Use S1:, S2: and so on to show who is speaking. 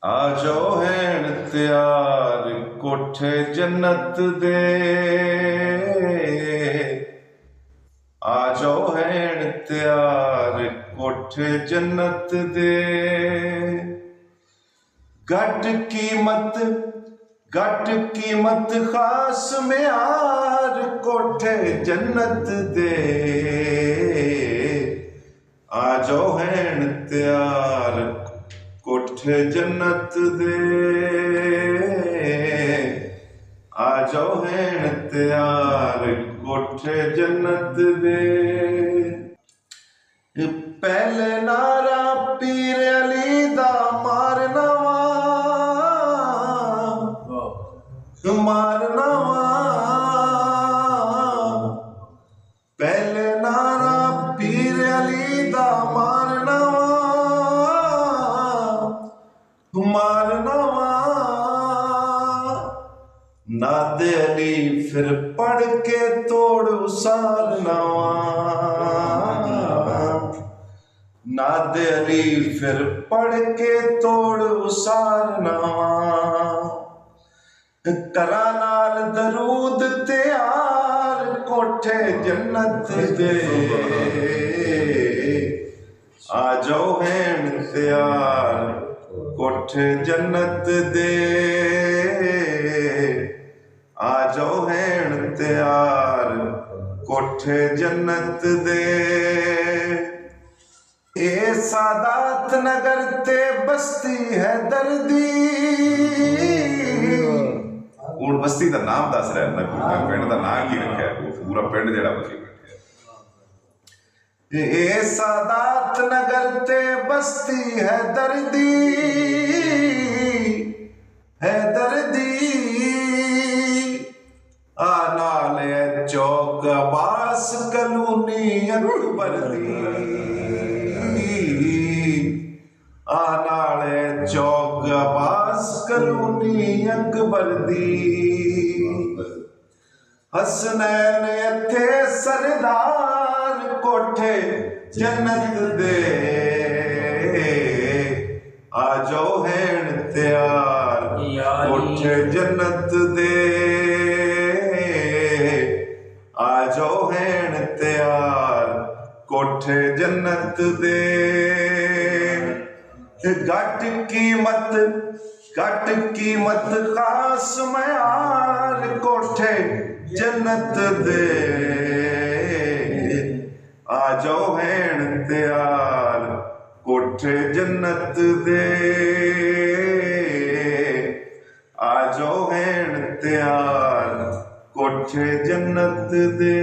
S1: ਆ ਜਾਓ ਹੈਣ ਤਿਆਰ ਕੋਠੇ ਜੰਨਤ ਦੇ, ਆ ਜਾਓ ਹੈਣ ਤਿਆਰ ਕੋਠੇ ਜੰਨਤ ਦੇ। घट कीमत खास म्यार कोठे जन्नत दे, आ जाओ हैण त्यार कोठे जन्नत दे, आ जाओ हैण त्यार कोठे जन्नत दे। पहले नारा पीर अली दा मारना मारना पहले नारा पीर अली दा मारना मारना नादे अली फिर पढ़ के तोड़ उसारना, नादे अली फिर पढ़ के तोड़ उसारना। करा नाल दरूद त्यार कोठे जन्नत दे, आ जाओ हैण त्यार कोठे जन्नत दे, आ जाओ हैण त्यार कोठे जन्नत दे। ए सादात नगर ते बस्ती है दर्दी, ਹੁਣ ਬਸਤੀ ਦਾ ਨਾਮ ਦੱਸ ਰਿਹਾ, ਪਿੰਡ ਦਾ ਨਾਮ ਕੀ ਰੱਖਿਆ, ਪੂਰਾ ਪਿੰਡ ਜਿਹੜਾ ਬਸੀ ਬੈਠਿਆ। ਇਹ ਸਾਦਾਤ ਨਗਰ ਤੇ ਬਸਤੀ ਹੈ ਦਰਦੀ, ਹੈ ਦਰਦੀ। ਆ ਨਾਲੇ ਚੌਕ ਅਬਾਸ ਕਲੋਨੀ ਅਕਬਰ ਦੀ, ਆ ਨਾਲੇ ਚੌਕ ਅਬਾਸ ਕਲੋਨੀ ਅਕਬਰ ਦੀ। ਹਸਨੈਨ ਇੱਥੇ ਸਰਦਾਰ ਕੋਠੇ ਜੰਨਤ ਦੇ, ਆ ਜਾਓ ਹੈਣ ਤਿਆਰ ਕੋਠੇ ਜੰਨਤ ਦੇ, ਆ ਜਾਓ ਹੈਣ ਤਿਆਰ ਕੋਠੇ ਜੰਨਤ ਦੇ। घट कीमत खास म्यार कोठे जन्नत दे, आ जाओ हैण त्यार कोठे जन्नत दे, आ जाओ हैण त्यार कोठे जन्नत दे।